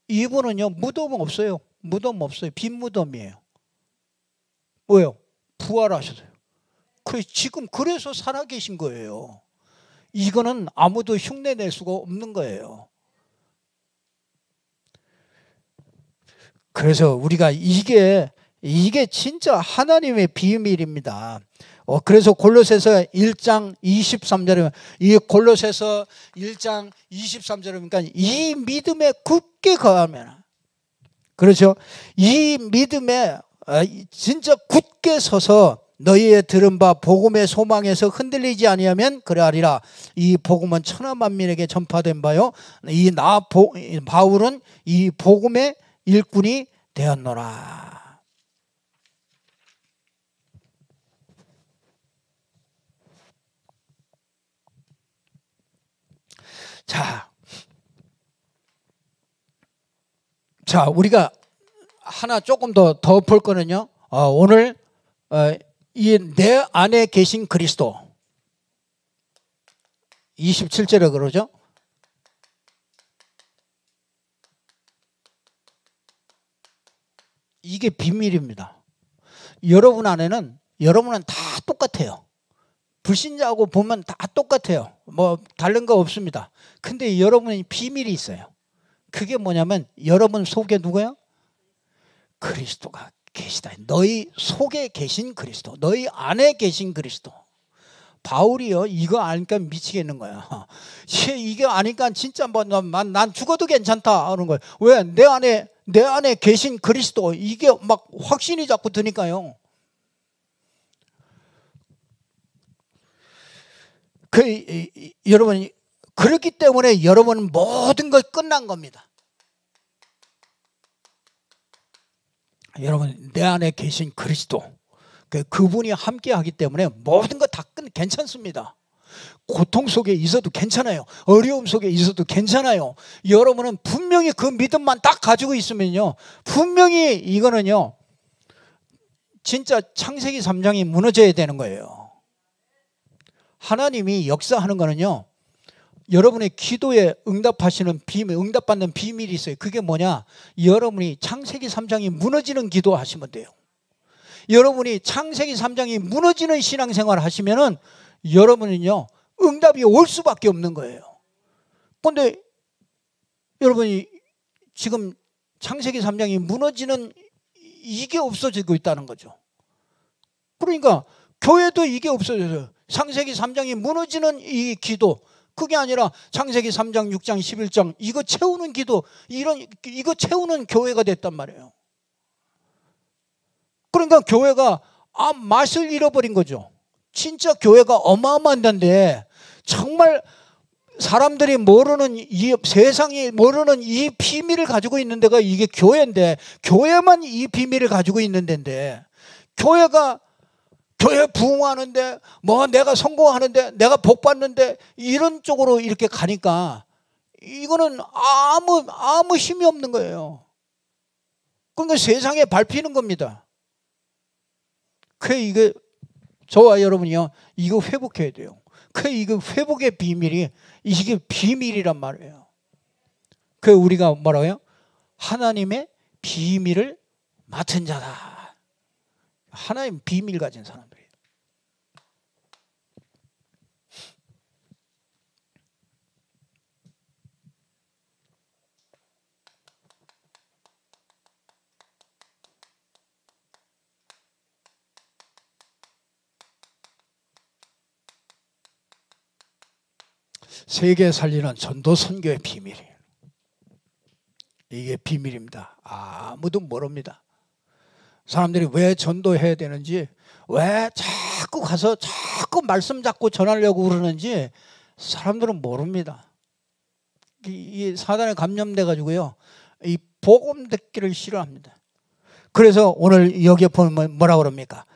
이분은요 무덤은 없어요. 무덤 없어요. 빈 무덤이에요. 왜요? 부활하셨어요. 지금 그래서 살아계신 거예요. 이거는 아무도 흉내낼 수가 없는 거예요. 그래서 우리가 이게 진짜 하나님의 비밀입니다. 그래서 골로새서 1장 23절에 이 골로새서 1장 23절이니까 이 믿음에 굳게 거하면, 그렇죠? 이 믿음에 진짜 굳게 서서 너희의 들은 바 복음의 소망에서 흔들리지 아니하면 그러하리라. 이 복음은 천하 만민에게 전파된 바요 바울은 이 복음의 일꾼이 되었노라. 자, 우리가 하나 조금 더 볼 거는요. 오늘 이 내 안에 계신 그리스도 27절에 그러죠. 이게 비밀입니다. 여러분은 다 똑같아요. 불신자하고 보면 다 똑같아요. 뭐 다른 거 없습니다. 근데 여러분이 비밀이 있어요. 그게 뭐냐면 여러분 속에 누구예요? 그리스도가 계시다. 너희 속에 계신 그리스도, 너희 안에 계신 그리스도. 바울이요 이거 아니까 미치겠는 거야. 이게 아니까 진짜 난 죽어도 괜찮다 하는 거예요. 왜? 내 안에 계신 그리스도, 이게 막 확신이 자꾸 드니까요. 여러분 그렇기 때문에 여러분은 모든 걸 끝난 겁니다. 여러분 내 안에 계신 그리스도, 그분이 함께 하기 때문에 모든 거 다 괜찮습니다. 고통 속에 있어도 괜찮아요. 어려움 속에 있어도 괜찮아요. 여러분은 분명히 그 믿음만 딱 가지고 있으면요 분명히 이거는요 진짜 창세기 3장이 무너져야 되는 거예요. 하나님이 역사하는 거는요 여러분의 기도에 응답하시는 비밀, 응답받는 비밀이 있어요. 그게 뭐냐? 여러분이 창세기 3장이 무너지는 기도 하시면 돼요. 여러분이 창세기 3장이 무너지는 신앙생활 하시면은 여러분은요 응답이 올 수밖에 없는 거예요. 그런데 여러분이 지금 창세기 3장이 무너지는 이게 없어지고 있다는 거죠. 그러니까 교회도 이게 없어져요. 창세기 3장이 무너지는 이 기도, 그게 아니라 창세기 3장, 6장, 11장 이거 채우는 기도, 이거 채우는 교회가 됐단 말이에요. 그러니까 교회가 맛을 잃어버린 거죠. 진짜 교회가 어마어마한 데인데 정말 사람들이 모르는 세상이 모르는 이 비밀을 가지고 있는 데가 이게 교회인데, 교회만 이 비밀을 가지고 있는 데인데 교회가 교회 부흥하는데 뭐 내가 성공하는데 내가 복 받는데 이런 쪽으로 이렇게 가니까 이거는 아무 힘이 없는 거예요. 그러니까 세상에 밟히는 겁니다. 그래 이게 저와 여러분이요 이거 회복해야 돼요. 그래 이거 회복의 비밀이 이게 비밀이란 말이에요. 그 우리가 뭐라고요? 하나님의 비밀을 맡은 자다. 하나님 비밀 가진 사람들이에요. 세계 살리는 전도 선교의 비밀이에요. 이게 비밀입니다. 아무도 모릅니다. 사람들이 왜 전도해야 되는지, 왜 자꾸 가서 자꾸 말씀 잡고 전하려고 그러는지 사람들은 모릅니다. 이 사단에 감염돼 가지고요, 이 복음 듣기를 싫어합니다. 그래서 오늘 여기에 보면 뭐라 그럽니까?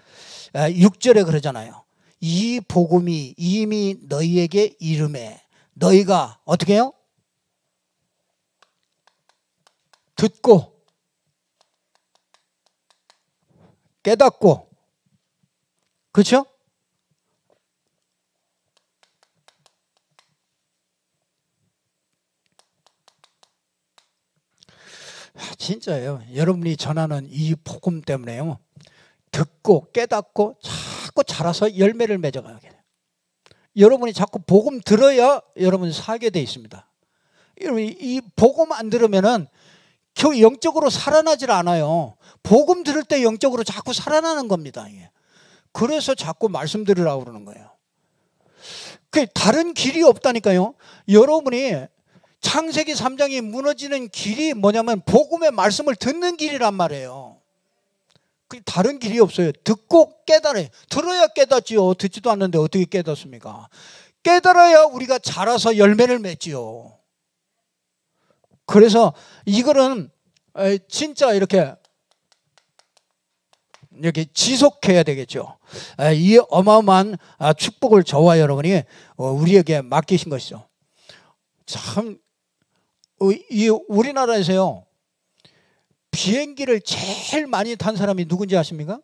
6절에 그러잖아요. 이 복음이 이미 너희에게 이름에 너희가 어떻게 해요? 듣고 깨닫고, 그렇죠? 진짜예요. 여러분이 전하는 이 복음 때문에요, 듣고 깨닫고 자꾸 자라서 열매를 맺어가게 돼요. 여러분이 자꾸 복음 들어야 여러분 살게 돼 있습니다. 여러분 이 복음 안 들으면은 겨우 영적으로 살아나질 않아요. 복음 들을 때 영적으로 자꾸 살아나는 겁니다. 그래서 자꾸 말씀 들으라고 그러는 거예요. 그 다른 길이 없다니까요. 여러분이 창세기 3장이 무너지는 길이 뭐냐면 복음의 말씀을 듣는 길이란 말이에요. 다른 길이 없어요. 듣고 깨달아요. 들어야 깨닫지요. 듣지도 않는데 어떻게 깨닫습니까? 깨달아야 우리가 자라서 열매를 맺지요. 그래서 이거는 진짜 이렇게 지속해야 되겠죠. 이 어마어마한 축복을 저와 여러분이 우리에게 맡기신 것이죠. 참, 이 우리나라에서요, 비행기를 제일 많이 탄 사람이 누군지 아십니까?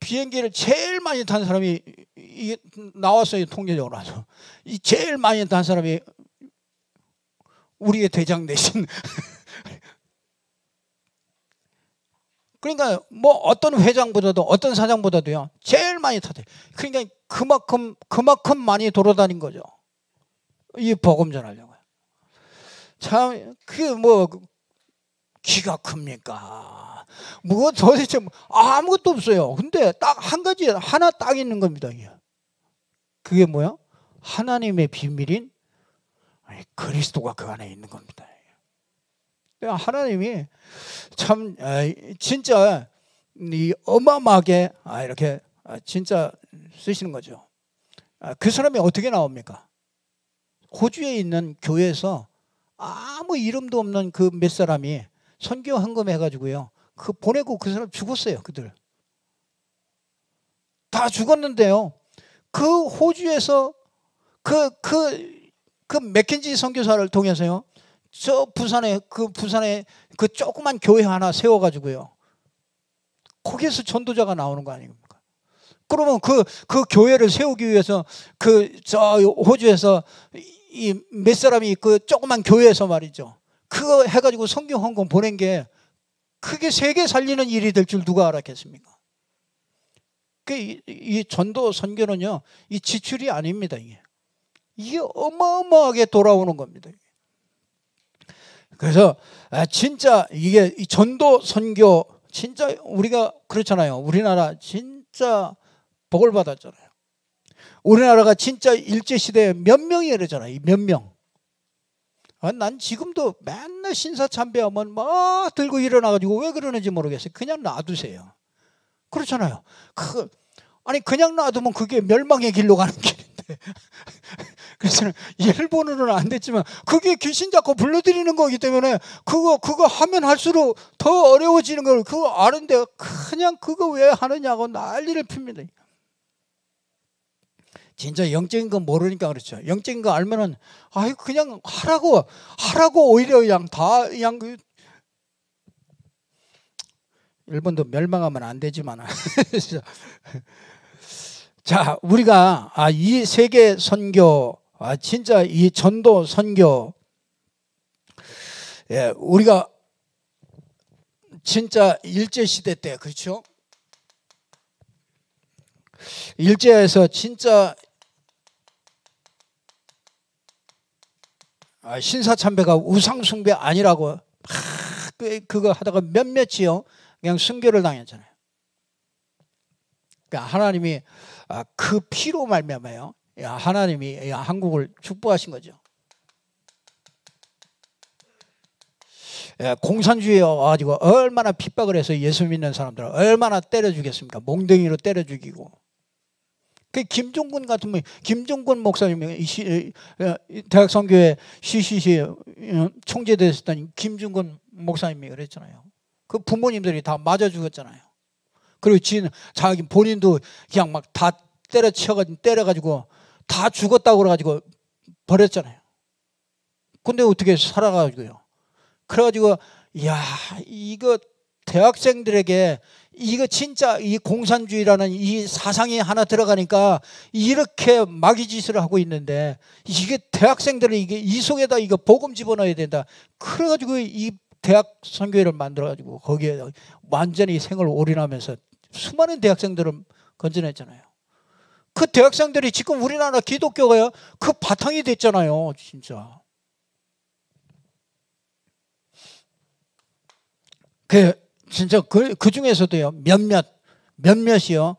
비행기를 제일 많이 탄 사람이 나왔어요. 통계적으로 아주. 이 제일 많이 탄 사람이 우리의 대장 대신 그러니까 뭐 어떤 회장보다도 어떤 사장보다도요 제일 많이 타대. 그러니까 그만큼 많이 돌아다닌 거죠. 이 복음 전하려고요. 참 그게 뭐 기가 큽니까? 뭐 도대체 아무것도 없어요. 근데 딱 한 가지 하나 딱 있는 겁니다. 그게 뭐야? 하나님의 비밀인 그리스도가 그 안에 있는 겁니다. 하나님이 참 진짜 어마어마하게 이렇게 진짜 쓰시는 거죠. 그 사람이 어떻게 나옵니까? 호주에 있는 교회에서 아무 이름도 없는 그 몇 사람이 선교 헌금 해가지고요, 그 보내고 그 사람 죽었어요. 그들 다 죽었는데요, 그 호주에서 그 맥켄지 선교사를 통해서요, 저 부산에 그 조그만 교회 하나 세워가지고요, 거기에서 전도자가 나오는 거 아닙니까? 그러면 그 교회를 세우기 위해서 저 호주에서 이 몇 사람이 그 조그만 교회에서 말이죠, 그거 해가지고 성경 헌금 보낸 게 그게 세계 살리는 일이 될 줄 누가 알았겠습니까? 이 전도 선교는요, 이 지출이 아닙니다. 이게 어마어마하게 돌아오는 겁니다. 그래서 진짜 이게 전도 선교 진짜 우리가 그렇잖아요. 우리나라 진짜 복을 받았잖아요. 우리나라가 진짜 일제시대에 몇 명이 그러잖아요. 몇 명. 난 지금도 맨날 신사참배하면 막 들고 일어나가지고 왜 그러는지 모르겠어요. 그냥 놔두세요. 그렇잖아요. 아니 그냥 놔두면 그게 멸망의 길로 가는 길인데 그래서 일본어는 안 됐지만 그게 귀신 잡고 불러들이는 거기 때문에 그거 하면 할수록 더 어려워지는 걸 그거 아는데 그냥 그거 왜 하느냐고 난리를 핍니다. 진짜 영적인 거 모르니까 그렇죠. 영적인 거 알면은 아이 그냥 하라고 오히려 그냥 다 그냥 일본도 멸망하면 안 되지만 자 우리가 이 세계 선교 진짜 이 전도 선교 우리가 진짜 일제 시대 때 그렇죠. 일제에서 진짜 신사참배가 우상숭배 아니라고 그거 하다가 몇몇이요 그냥 순교를 당했잖아요. 그러니까 하나님이 그 피로 말미암아요. 하나님이 한국을 축복하신 거죠. 공산주의에 와가지고 얼마나 핍박을 해서 예수 믿는 사람들을 얼마나 때려 죽였습니까? 몽둥이로 때려 죽이고. 그 김종근 같은 분, 김종근 목사님이 대학선교회 CCC 총재되셨던 김종근 목사님이 그랬잖아요. 그 부모님들이 다 맞아 죽었잖아요. 그리고 자기 본인도 그냥 막 다 때려가지고 다 죽었다고 그래가지고 버렸잖아요. 근데 어떻게 살아가지고요. 그래가지고 야 이거 대학생들에게 이거 진짜 이 공산주의라는 이 사상이 하나 들어가니까 이렇게 마귀짓을 하고 있는데 이게 대학생들을 이게 이 속에다 이거 복음 집어넣어야 된다. 그래가지고 이 대학 선교회를 만들어가지고 거기에 완전히 생을 올인하면서 수많은 대학생들을 건져냈잖아요. 그 대학생들이 지금 우리나라 기독교가요 그 바탕이 됐잖아요. 진짜. 진짜 그 중에서도요 몇몇이요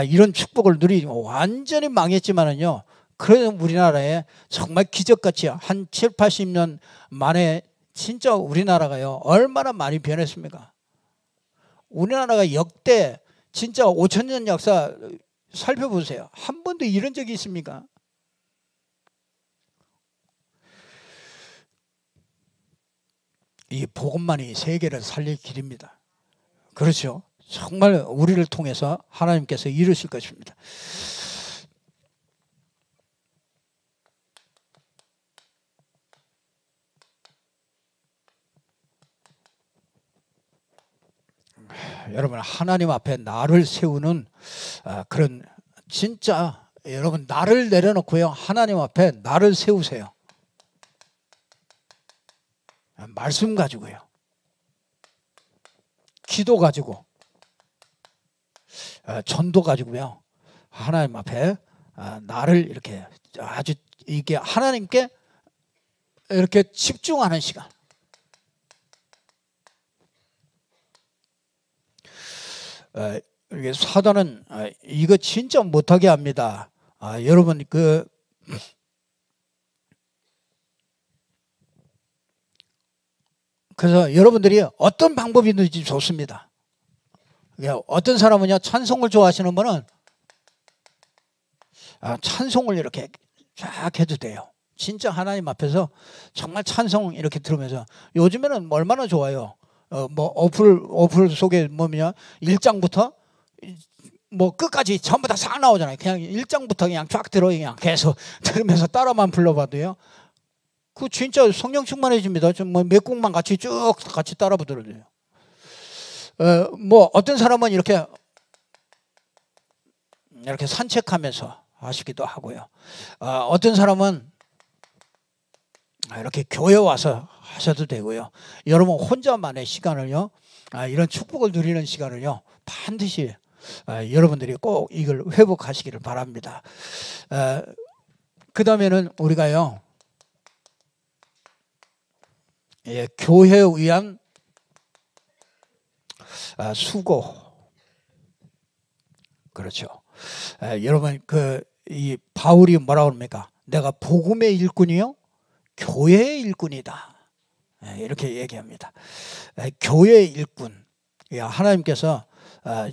이런 축복을 누리고 완전히 망했지만은요 그래도 우리나라에 정말 기적같이 한 7, 80년 만에 진짜 우리나라가요 얼마나 많이 변했습니까? 우리나라가 역대 진짜 5,000년 역사 살펴보세요. 한 번도 이런 적이 있습니까? 이 복음만이 세계를 살릴 길입니다. 그렇죠. 정말 우리를 통해서 하나님께서 이루실 것입니다. 여러분 하나님 앞에 나를 세우는 그런 진짜 여러분 나를 내려놓고요 하나님 앞에 나를 세우세요. 말씀 가지고요. 기도 가지고 전도 가지고요. 하나님 앞에 나를 이렇게 아주 이게 하나님께 이렇게 집중하는 시간. 이게 사단은 이거 진짜 못하게 합니다. 여러분 그래서 여러분들이 어떤 방법이든지 좋습니다. 어떤 사람은요 찬송을 좋아하시는 분은 찬송을 이렇게 쫙 해도 돼요. 진짜 하나님 앞에서 정말 찬송 이렇게 들으면서 요즘에는 얼마나 좋아요. 뭐 어플 속에 뭐냐 1장부터 뭐 끝까지 전부 다 싹 나오잖아요. 그냥 1장부터 그냥 쫙 그냥 계속 들으면서 따라만 불러봐도요. 그 진짜 성령 충만해집니다. 좀 뭐 몇 곡만 같이 쭉 같이 따라 부르래요. 뭐 어떤 사람은 이렇게 산책하면서 하시기도 하고요. 어떤 사람은 이렇게 교회 와서 하셔도 되고요. 여러분 혼자만의 시간을요. 이런 축복을 누리는 시간을요. 반드시 여러분들이 꼭 이걸 회복하시기를 바랍니다. 그 다음에는 우리가요. 교회에 의한 수고. 그렇죠. 여러분 이 바울이 뭐라고 합니까? 내가 복음의 일꾼이요 교회의 일꾼이다. 이렇게 얘기합니다. 교회의 일꾼. 하나님께서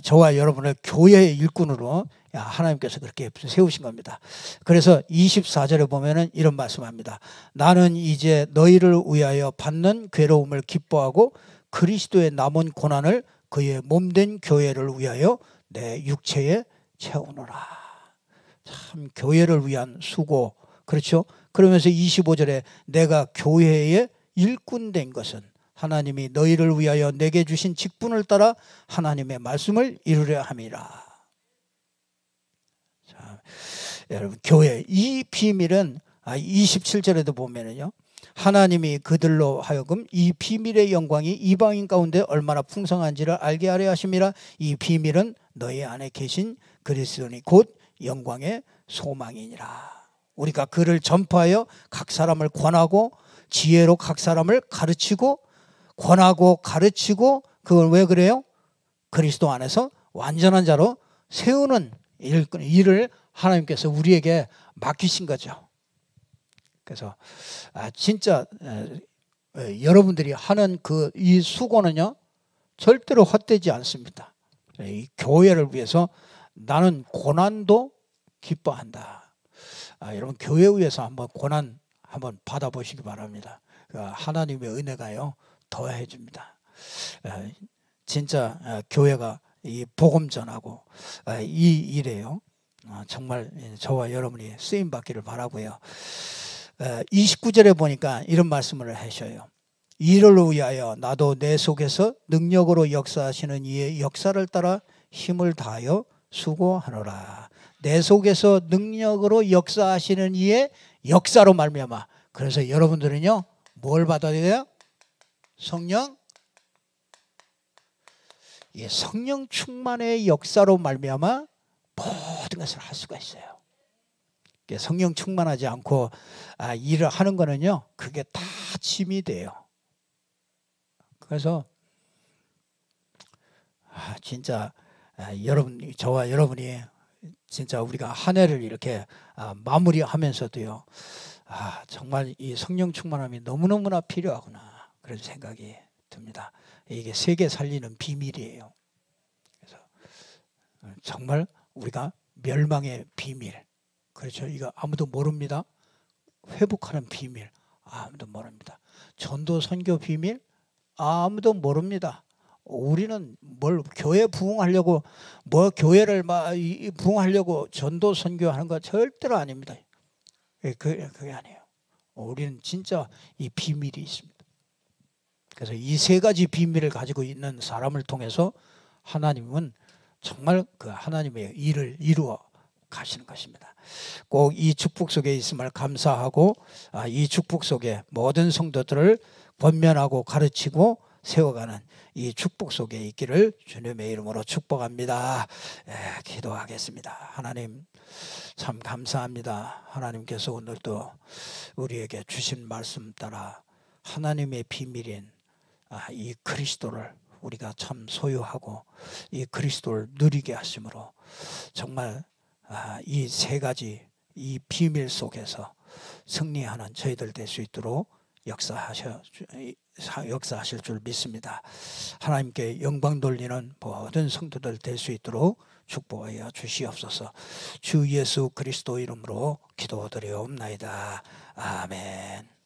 저와 여러분을 교회의 일꾼으로 하나님께서 그렇게 세우신 겁니다. 그래서 24절에 보면은 이런 말씀합니다. 나는 이제 너희를 위하여 받는 괴로움을 기뻐하고 그리스도의 남은 고난을 그의 몸된 교회를 위하여 내 육체에 채우노라. 참 교회를 위한 수고. 그렇죠? 그러면서 25절에 내가 교회의 일꾼 된 것은 하나님이 너희를 위하여 내게 주신 직분을 따라 하나님의 말씀을 이루려 함이라. 자, 여러분 교회 이 비밀은 27절에도 보면은요. 하나님이 그들로 하여금 이 비밀의 영광이 이방인 가운데 얼마나 풍성한지를 알게 하려 하심이라. 이 비밀은 너희 안에 계신 그리스도니 곧 영광의 소망이니라. 우리가 그를 전파하여 각 사람을 권하고 지혜로 각 사람을 가르치고 권하고 가르치고 그걸 왜 그래요? 그리스도 안에서 완전한 자로 세우는 일을 하나님께서 우리에게 맡기신 거죠. 그래서 진짜 여러분들이 하는 이 수고는요 절대로 헛되지 않습니다. 이 교회를 위해서 나는 고난도 기뻐한다. 여러분 교회 위해서 한번 고난 한번 받아보시기 바랍니다. 하나님의 은혜가요 더해 줍니다. 진짜 교회가 이 복음 전하고 이 일에요 정말 저와 여러분이 쓰임 받기를 바라고요. 29절에 보니까 이런 말씀을 하셔요. 이를 위하여 나도 내 속에서 능력으로 역사하시는 이의 역사를 따라 힘을 다하여 수고하노라. 내 속에서 능력으로 역사하시는 이의 역사로 말미암아. 그래서 여러분들은요 뭘 받아야 돼요? 성령 충만의 역사로 말미암아 모든 것을 할 수가 있어요. 성령 충만하지 않고 일을 하는 거는요 그게 다 짐이 돼요. 그래서 진짜 여러분 저와 여러분이 진짜 우리가 한 해를 이렇게 마무리하면서도요 정말 이 성령 충만함이 너무너무나 필요하구나 그런 생각이 듭니다. 이게 세계 살리는 비밀이에요. 그래서 정말 우리가 멸망의 비밀 그렇죠. 이거 아무도 모릅니다. 회복하는 비밀 아무도 모릅니다. 전도 선교 비밀 아무도 모릅니다. 우리는 뭘 교회 부흥하려고 교회를 부흥하려고 전도 선교하는 거 절대로 아닙니다. 그게 아니에요. 우리는 진짜 이 비밀이 있습니다. 그래서 이 세 가지 비밀을 가지고 있는 사람을 통해서 하나님은 정말 그 하나님의 일을 이루어 가시는 것입니다. 꼭 이 축복 속에 있음을 감사하고 이 축복 속에 모든 성도들을 권면하고 가르치고 세워가는 이 축복 속에 있기를 주님의 이름으로 축복합니다. 기도하겠습니다. 하나님 참 감사합니다. 하나님께서 오늘도 우리에게 주신 말씀 따라 하나님의 비밀인 이 그리스도를 우리가 참 소유하고 이 그리스도를 누리게 하심으로 정말 이 세 가지 이 비밀 속에서 승리하는 저희들 될 수 있도록 역사하실 줄 믿습니다. 하나님께 영광 돌리는 모든 성도들 될 수 있도록 축복하여 주시옵소서. 주 예수 그리스도 이름으로 기도드리옵나이다. 아멘.